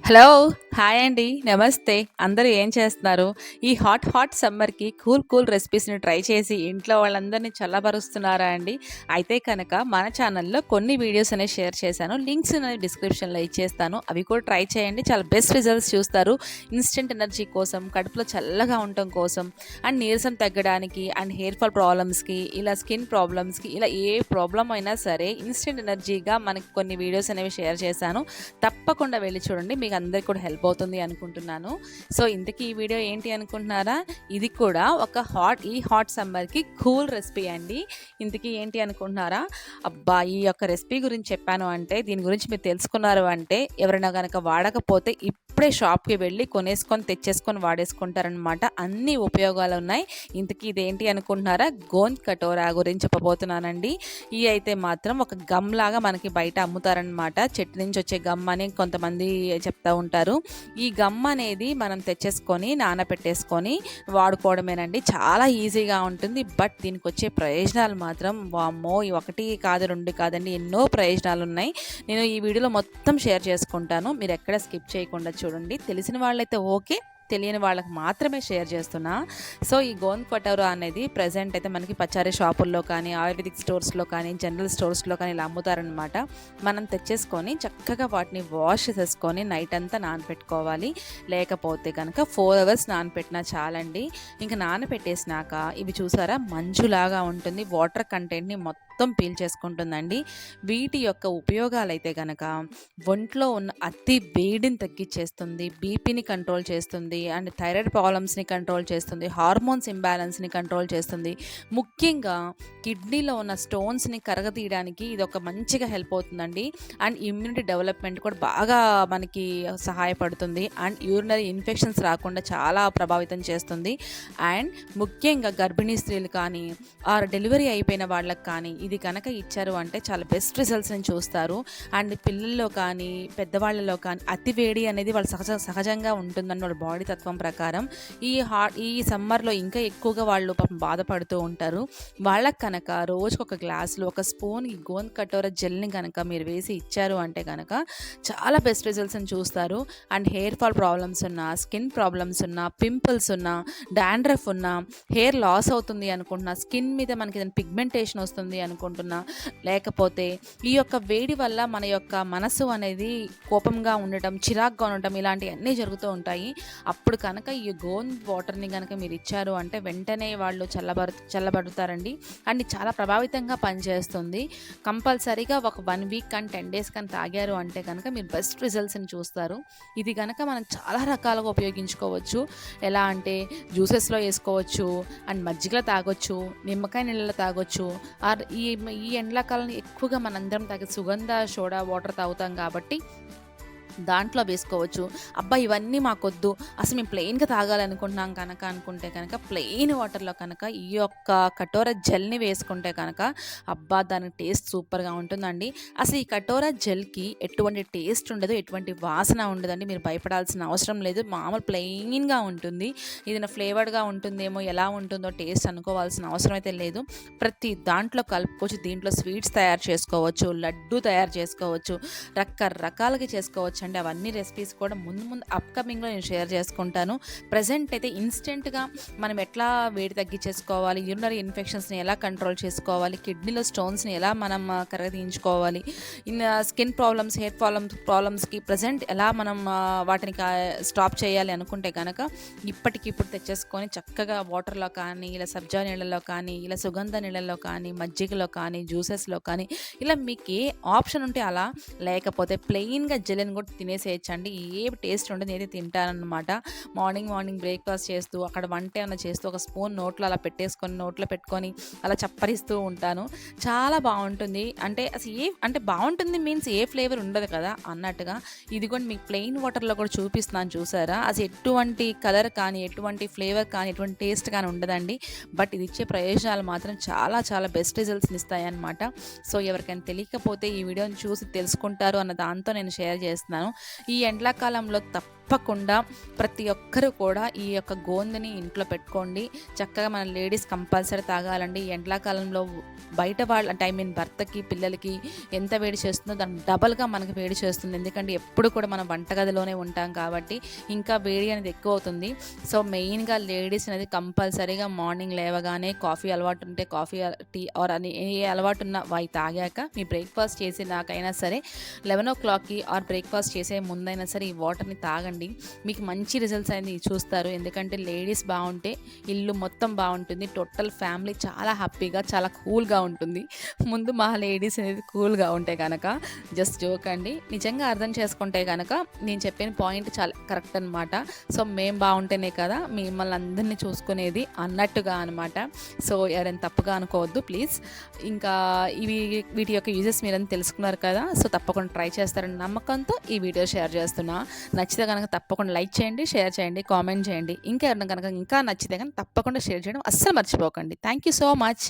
Hello! Hi అండి. నమస్తే. అందరూ ఏం చేస్తున్నారు? ఈ హాట్ సమ్మర్‌కి కూల్ రెసిపీస్‌ని ట్రై చేసి ఇంట్లో వాళ్ళందరిని చల్లబరుస్తున్నారా అండి? అయితే కనుక మన ఛానల్‌లో కొన్ని వీడియోస్ అనేవి షేర్ చేశాను. లింక్స్ అనేవి డిస్క్రిప్షన్‌లో ఇచ్చేస్తాను. అవి కూడా ట్రై చేయండి. చాలా బెస్ట్ రిజల్ట్స్ చూస్తారు. ఇన్‌స్టంట్ ఎనర్జీ కోసం, కడుపులో చల్లగా ఉండటం కోసం, అండ్ నీరసం తగ్గడానికి, అండ్ హెయిర్ ఫాల్ ప్రాబ్లమ్స్‌కి, ఇలా స్కిన్ ప్రాబ్లమ్స్‌కి, ఇలా ఏ ప్రాబ్లమ్ అయినా సరే ఇన్‌స్టంట్ ఎనర్జీగా మనకి కొన్ని వీడియోస్ అనేవి షేర్ చేశాను. తప్పకుండా వెళ్ళి చూడండి. మీకు అందరికి కూడా హెల్ప్ అవుతుంది అనుకుంటున్నాను. సో, ఇంతకీ ఈ వీడియో ఏంటి అనుకుంటున్నారా? ఇది కూడా ఒక హాట్ సమ్మర్‌కి కూల్ రెసిపీ అండి. ఇంతకీ ఏంటి అనుకుంటున్నారా? అబ్బా! ఈ యొక్క రెసిపీ గురించి చెప్పాను అంటే, దీని గురించి మీరు తెలుసుకున్నారు అంటే, ఎవరైనా గనక వాడకపోతే ఇప్పుడే షాప్‌కి వెళ్ళి కొనేసుకొని, తెచ్చేసుకొని వాడేసుకుంటారనమాట. అన్ని ఉపయోగాలున్నాయి. ఇంతకీ ఇదేంటి అనుకుంటున్నారా? గోంద్ కటోరా గురించి చెప్పబోతున్నానండి. ఇయి అయితే మాత్రం ఒక గమ్ లాగా మనకి బయట అమ్ముతారనమాట. చెట్టు నుంచి వచ్చే గమ్ అని కొంతమంది చెప్తా ఉంటారు. ఈ గమ్ అనేది మనం తెచ్చేసుకొని నానబెట్టేసుకొని వాడుకోవడమేనండి. చాలా ఈజీగా ఉంటుంది. బట్ దీనికి వచ్చే ప్రయోజనాలు మాత్రం వామ్మో! ఈ ఒకటి కాదు, 2 కాదండి, ఎన్నో ప్రయోజనాలున్నాయి. నేను ఈ వీడియోలో మొత్తం షేర్ చేసుకుంటాను. మీరు ఎక్కడ స్కిప్ చేయకుండా చూడండి. తెలిసిన వాళ్ళైతే ఓకే. తెలియని వాళ్ళకి మాత్రమే షేర్ చేస్తున్నా. సో, ఈ గోంద్ కటోరా అనేది ప్రెజెంట్ అయితే మనకి పచారీ షాపుల్లో కానీ, ఆయుర్వేదిక్ స్టోర్స్‌లో కానీ, జనరల్ స్టోర్స్‌లో కానీ ఇలా అమ్ముతారనమాట. మనం తెచ్చేసుకొని చక్కగా వాటిని వాష్ చేసేసుకొని నైట్ అంతా నానబెట్టుకోవాలి. లేకపోతే కనుక 4 అవర్స్ నానబెట్టినా చాలండి. ఇంక నానబెట్టేసినాక ఇవి చూసారా మంచులాగా ఉంటుంది. వాటర్ కంటెంట్‌ని మొత్తం పీల్చేసుకుంటుందండి. వీటి యొక్క ఉపయోగాలైతే గనక ఒంట్లో ఉన్న అతి వేడిని తగ్గించేస్తుంది, బీపీని కంట్రోల్ చేస్తుంది, అండ్ థైరాయిడ్ ప్రాబ్లమ్స్ని కంట్రోల్ చేస్తుంది, హార్మోన్స్ ఇంబ్యాలెన్స్ని కంట్రోల్ చేస్తుంది. ముఖ్యంగా కిడ్నీలో ఉన్న స్టోన్స్ని కరగతీయడానికి ఇది ఒక మంచిగా హెల్ప్ అవుతుందండి. అండ్ ఇమ్యూనిటీ డెవలప్మెంట్ కూడా బాగా మనకి సహాయపడుతుంది. అండ్ యూరినరీ ఇన్ఫెక్షన్స్ రాకుండా చాలా ప్రభావితం చేస్తుంది. అండ్ ముఖ్యంగా గర్భిణీ స్త్రీలు కానీ డెలివరీ అయిపోయిన వాళ్ళకి కానీ ఇది కనుక ఇచ్చారు అంటే చాలా బెస్ట్ రిజల్ట్స్ని చూస్తారు. అండ్ పిల్లల్లో కానీ పెద్దవాళ్ళలో కానీ అతి వేడి అనేది వాళ్ళు సహజంగా ఉంటుందని వాళ్ళ బాడీ తత్వం ప్రకారం. ఈ సమ్మర్లో ఇంకా ఎక్కువగా వాళ్ళు పాపం బాధపడుతూ ఉంటారు. వాళ్ళకి కనుక రోజుకు ఒక గ్లాసులో ఒక స్పూన్ ఈ గోంద్ కటోరా జెల్ని కనుక మీరు వేసి ఇచ్చారు అంటే కనుక చాలా బెస్ట్ రిజల్ట్స్ని చూస్తారు. అండ్ హెయిర్ ఫాల్ ప్రాబ్లమ్స్ ఉన్నా, స్కిన్ ప్రాబ్లమ్స్ ఉన్నా, పింపుల్స్ ఉన్నా, డాండ్రఫ్ ఉన్నా, హెయిర్ లాస్ అవుతుంది అనుకుంటున్నా, స్కిన్ మీద మనకి ఏదైనా పిగ్మెంటేషన్ వస్తుంది అనుకుంటున్నా, లేకపోతే ఈ యొక్క వేడి వల్ల మన యొక్క మనసు అనేది కోపంగా ఉండటం, చిరాగ్గా ఉండటం, ఇలాంటివన్నీ జరుగుతూ ఉంటాయి. అప్పుడు కనుక ఈ గోంద్ వాటర్ని కనుక మీరు ఇచ్చారు అంటే వెంటనే వాళ్ళు చల్లబడుతారండి. అండ్ చాలా ప్రభావితంగా పనిచేస్తుంది. కంపల్సరీగా ఒక 1 వీక్ కానీ 10 డేస్ కానీ తాగారు అంటే కనుక మీరు బెస్ట్ రిజల్ట్స్ని చూస్తారు. ఇది కనుక మనం చాలా రకాలుగా ఉపయోగించుకోవచ్చు. ఎలా అంటే జ్యూసెస్లో వేసుకోవచ్చు, అండ్ మజ్జిగలో తాగొచ్చు, నిమ్మకాయ నీళ్ళలో తాగొచ్చు. ఈ ఈ ఎండాకాలం ఎక్కువగా మనందరం తాగే సుగంధ సోడా వాటర్ తాగుతాం కాబట్టి దాంట్లో వేసుకోవచ్చు. అబ్బా ఇవన్నీ మాకొద్దు, అసలు మేము ప్లెయిన్గా తాగాలనుకుంటున్నాం కనుక అనుకుంటే కనుక ప్లెయిన్ వాటర్లో కనుక ఈ యొక్క కటోరా జెల్ని వేసుకుంటే కనుక అబ్బా దాని టేస్ట్ సూపర్గా ఉంటుందండి. అసలు ఈ కటోరా జెల్కి ఎటువంటి టేస్ట్ ఉండదు, ఎటువంటి వాసన ఉండదండి. మీరు భయపడాల్సిన అవసరం లేదు. మామూలు ప్లెయిన్గా ఉంటుంది. ఇది ఫ్లేవర్డ్గా ఉంటుందేమో, ఎలా ఉంటుందో టేస్ట్ అనుకోవాల్సిన అవసరం అయితే లేదు. ప్రతి దాంట్లో కలుపుకోవచ్చు. దీంట్లో స్వీట్స్ తయారు చేసుకోవచ్చు, లడ్డు తయారు చేసుకోవచ్చు, రకరకాలుగా చేసుకోవచ్చు. అంటే అవన్నీ రెసిపీస్ కూడా ముందు అప్కమింగ్లో నేను షేర్ చేసుకుంటాను. ప్రజెంట్ అయితే ఇన్స్టెంట్గా మనం ఎట్లా వేడి తగ్గించేసుకోవాలి, యూరినరీ ఇన్ఫెక్షన్స్ని ఎలా కంట్రోల్ చేసుకోవాలి, కిడ్నీలో స్టోన్స్ని ఎలా మనం కరగదీయించుకోవాలి, స్కిన్ ప్రాబ్లమ్స్, హెయిర్ ప్రాబ్లమ్స్కి ప్రజెంట్ ఎలా మనం వాటిని స్టాప్ చేయాలి అనుకుంటే కనుక ఇప్పటికిప్పుడు తెచ్చేసుకొని చక్కగా వాటర్లో కానీ, ఇలా సబ్జా నీళ్ళలో కానీ, ఇలా సుగంధ నీళ్ళలో కానీ, మజ్జిగలో కానీ, జ్యూసెస్లో కానీ, ఇలా మీకు ఏ ఆప్షన్ ఉంటే అలా, లేకపోతే ప్లెయిన్గా జెల్ని కూడా తినేసేయచ్చండి. ఏ టేస్ట్ ఉండదు. నేనైతే తింటానన్నమాట. మార్నింగ్ బ్రేక్ఫాస్ట్ చేస్తూ, అక్కడ వంట ఏమైనా చేస్తూ ఒక స్పూన్ నోట్లో అలా నోట్లో పెట్టుకొని అలా చప్పరిస్తూ ఉంటాను. చాలా బాగుంటుంది. అంటే బాగుంటుంది మీన్స్ ఏ ఫ్లేవర్ ఉండదు కదా అన్నట్టుగా. ఇది కూడా మీకు ప్లెయిన్ వాటర్లో కూడా చూపిస్తున్నాను చూసారా. అసలు ఎటువంటి కలర్ కానీ, ఎటువంటి ఫ్లేవర్ కానీ, ఎటువంటి టేస్ట్ కానీ ఉండదండి. బట్ ఇది ఇచ్చే ప్రయోజనాలు మాత్రం చాలా చాలా బెస్ట్ రిజల్ట్స్ని ఇస్తాయి అన్నమాట. సో ఎవరికైనా తెలియకపోతే ఈ వీడియోని చూసి తెలుసుకుంటారు అన్న దాంతో నేను షేర్ చేస్తున్నాను. చెప్తున్నాను. ఈ ఎండాకాలంలో తప్పకుండా ప్రతి ఒక్కరు కూడా ఈ యొక్క గోందని ఇంట్లో పెట్టుకోండి. చక్కగా మన లేడీస్ కంపల్సరీ తాగాలండి. ఈ ఎండాకాలంలో బయట వాళ్ళు అంటే భర్తకి, పిల్లలకి ఎంత వేడి చేస్తుందో దానికి డబల్‌గా మనకి వేడి చేస్తుంది. ఎందుకంటే ఎప్పుడు కూడా మనం వంటగదిలోనే ఉంటాం కాబట్టి ఇంకా వేడి అనేది ఎక్కువ అవుతుంది. సో, మెయిన్‌గా లేడీస్ అనేది కంపల్సరీగా మార్నింగ్ లేవగానే కాఫీ అలవాటు ఉంటే కాఫీ, టీ ఆర్ అని ఏ అలవాటు ఉన్నా అవి తాగాక మీ బ్రేక్‌ఫాస్ట్ చేసినాకైనా సరే 11:00కి ఆర్ బ్రేక్‌ఫాస్ట్ చేసే ముందైనా సరే ఈ వాటర్‌ని తాగండి. మీకు మంచి రిజల్ట్స్ అనేది చూస్తారు. ఎందుకంటే లేడీస్ బావుంటే ఇల్లు మొత్తం బావుంటుంది. టోటల్ ఫ్యామిలీ చాలా హ్యాపీగా, చాలా కూల్‌గా ఉంటుంది. ముందు మా లేడీస్ అనేది కూల్‌గా ఉంటే గనక జస్ట్ జోక్ అండి. నిజంగా అర్థం చేసుకుంటే గనక నేను చెప్పిన పాయింట్ చాలా కరెక్ట్ అనమాట. సో, మేము బావుంటేనే కదా మిమ్మల్ని అందరిని చూసుకునేది అన్నట్టుగా అనమాట. సో, ఎవరైనా తప్పుగా అనుకోవద్దు ప్లీజ్. ఇంకా వీటి యొక్క యూజెస్ మీరంతా తెలుసుకున్నారు కదా! సో, తప్పకుండా ట్రై చేస్తారని నమ్మకంతో ఈ వీడియో షేర్ చేస్తున్నా. నచ్చితే గనక తప్పకుండా లైక్ చేయండి, షేర్ చేయండి, కామెంట్ చేయండి. ఇంకా ఎవరైనా గనక ఇంకా నచ్చితే గనక తప్పకుండా షేర్ చేయడం అస్సలు మర్చిపోకండి. Thank you so much.